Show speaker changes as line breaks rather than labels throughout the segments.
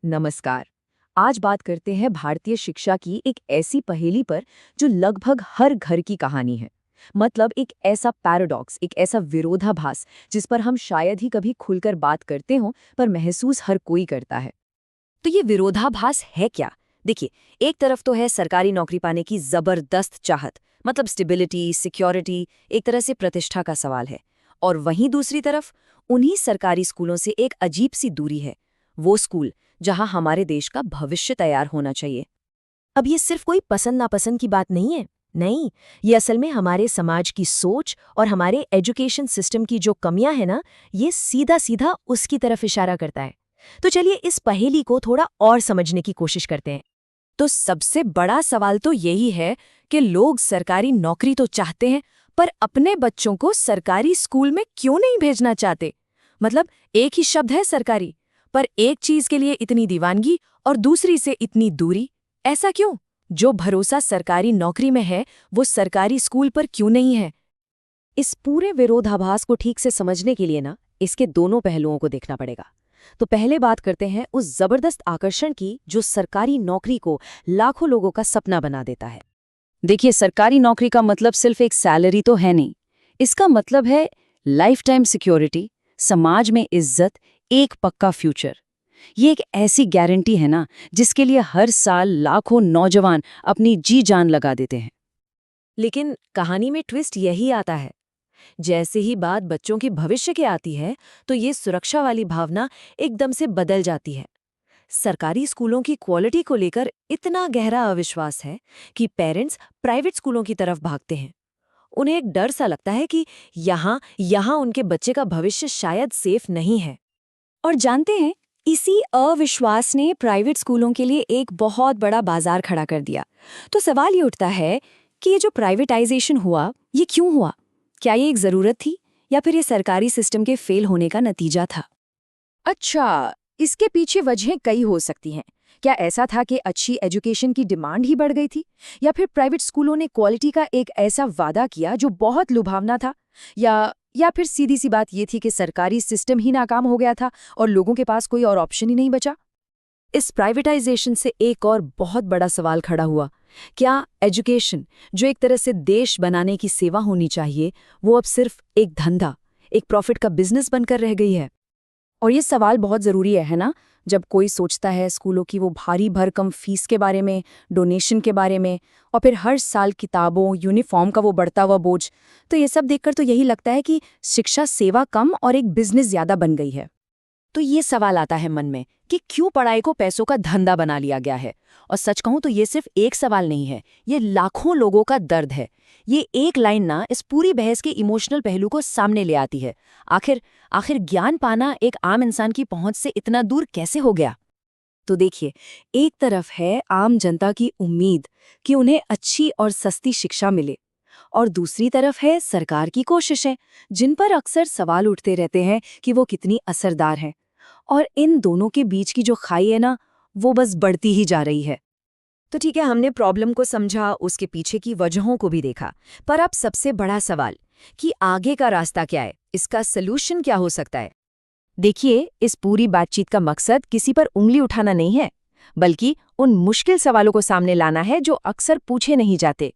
नमस्कार। आज बात करते हैं भारतीय शिक्षा की एक ऐसी पहेली पर जो लगभग हर घर की कहानी है। मतलब एक ऐसा पैराडॉक्स, एक ऐसा विरोधाभास जिस पर हम शायद ही कभी खुलकर बात करते हों, पर महसूस हर कोई करता है।
तो ये विरोधाभास है क्या? देखिए, एक तरफ तो है सरकारी नौकरी पाने की जबरदस्त चाहत, मतलब स्टेबिलिटी, सिक्योरिटी, एक तरह से प्रतिष्ठा का सवाल है। और वहीं दूसरी तरफ उन्हीं सरकारी स्कूलों से एक अजीब सी दूरी है, वो स्कूल जहां हमारे देश का भविष्य तैयार होना चाहिए।
अब ये सिर्फ कोई पसंद नापसंद की बात नहीं है। नहीं, ये असल में हमारे समाज की सोच और हमारे एजुकेशन सिस्टम की जो कमियां हैं ना, ये सीधा सीधा उसकी तरफ इशारा करता है। तो चलिए इस पहेली को थोड़ा और समझने की कोशिश करते हैं।
तो सबसे बड़ा सवाल तो यही है कि लोग सरकारी नौकरी तो चाहते हैं, पर अपने बच्चों को सरकारी स्कूल में क्यों नहीं भेजना चाहते? मतलब एक ही शब्द है सरकारी, पर एक चीज के लिए इतनी दीवानगी और दूसरी से इतनी दूरी। ऐसा क्यों? जो भरोसा सरकारी नौकरी में है, वो सरकारी स्कूल पर क्यों नहीं है?
इस पूरे विरोधाभास को ठीक से समझने के लिए ना, इसके दोनों पहलुओं को देखना पड़ेगा। तो पहले बात करते हैं उस जबरदस्त आकर्षण की जो सरकारी नौकरी को लाखों लोगों का सपना बना देता है।
देखिए, सरकारी नौकरी का मतलब सिर्फ एक सैलरी तो है नहीं। इसका मतलब है लाइफ टाइम सिक्योरिटी, समाज में इज्जत, एक पक्का फ्यूचर। ये एक ऐसी गारंटी है ना, जिसके लिए हर साल लाखों नौजवान अपनी जी जान लगा देते हैं।
लेकिन कहानी में ट्विस्ट यही आता है। जैसे ही बात बच्चों के भविष्य की आती है, तो ये सुरक्षा वाली भावना एकदम से बदल जाती है। सरकारी स्कूलों की क्वालिटी को लेकर इतना गहरा अविश्वास है कि पेरेंट्स प्राइवेट स्कूलों की तरफ भागते हैं। उन्हें एक डर सा लगता है कि यहाँ उनके बच्चे का भविष्य शायद सेफ नहीं है।
और जानते हैं, इसी अविश्वास ने प्राइवेट स्कूलों के लिए एक बहुत बड़ा बाजार खड़ा कर दिया। तो सवाल ये उठता है कि ये जो प्राइवेटाइजेशन हुआ, ये क्यों हुआ? क्या ये एक ज़रूरत थी, या फिर ये सरकारी सिस्टम के फेल होने का नतीजा था?
अच्छा, इसके पीछे वजहें कई हो सकती हैं। क्या ऐसा था कि अच्छी एजुकेशन की डिमांड ही बढ़ गई थी, या फिर प्राइवेट स्कूलों ने क्वालिटी का एक ऐसा वादा किया जो बहुत लुभावना था, या फिर सीधी सी बात ये थी कि सरकारी सिस्टम ही नाकाम हो गया था और लोगों के पास कोई और ऑप्शन ही नहीं बचा?
इस प्राइवेटाइजेशन से एक और बहुत बड़ा सवाल खड़ा हुआ। क्या एजुकेशन, जो एक तरह से देश बनाने की सेवा होनी चाहिए, वो अब सिर्फ एक धंधा, एक प्रॉफिट का बिजनेस बनकर रह गई है?
और ये सवाल बहुत ज़रूरी है ना? जब कोई सोचता है स्कूलों की वो भारी भरकम फीस के बारे में, डोनेशन के बारे में, और फिर हर साल किताबों, यूनिफॉर्म का वो बढ़ता हुआ बोझ, तो ये सब देखकर तो यही लगता है कि शिक्षा सेवा कम और एक बिजनेस ज़्यादा बन गई है।
तो ये सवाल आता है मन में कि क्यों पढ़ाई को पैसों का धंधा बना लिया गया है। और सच कहूं तो ये सिर्फ एक सवाल नहीं है, ये लाखों लोगों का दर्द है। ये एक लाइन ना इस पूरी बहस के इमोशनल पहलू को सामने ले आती है। आखिर ज्ञान पाना एक आम इंसान की पहुंच से इतना दूर कैसे हो गया? तो देखिए, एक तरफ है आम जनता की उम्मीद कि उन्हें अच्छी और सस्ती शिक्षा मिले, और दूसरी तरफ है सरकार की कोशिशें, जिन पर अक्सर सवाल उठते रहते हैं कि वो कितनी असरदार हैं। और इन दोनों के बीच की जो खाई है ना, वो बस बढ़ती ही जा रही है। तो ठीक है, हमने प्रॉब्लम को समझा, उसके पीछे की वजहों को भी देखा, पर अब सबसे बड़ा सवाल कि आगे का रास्ता क्या है, इसका सलूशन क्या हो सकता है? देखिए, इस पूरी बातचीत का मकसद किसी पर उंगली उठाना नहीं है, बल्कि उन मुश्किल सवालों को सामने लाना है जो अक्सर पूछे नहीं जाते।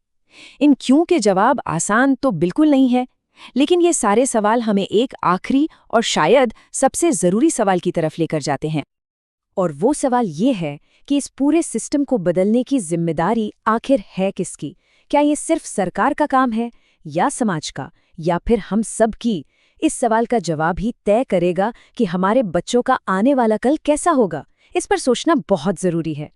इन क्यों के जवाब आसान तो बिल्कुल नहीं है, लेकिन ये सारे सवाल हमें एक आखिरी और शायद सबसे जरूरी सवाल की तरफ लेकर जाते हैं। और वो सवाल ये है कि इस पूरे सिस्टम को बदलने की जिम्मेदारी आखिर है किसकी? क्या ये सिर्फ सरकार का काम है, या समाज का, या फिर हम सब की? इस सवाल का जवाब ही तय करेगा कि हमारे बच्चों का आने वाला कल कैसा होगा। इस पर सोचना बहुत जरूरी है।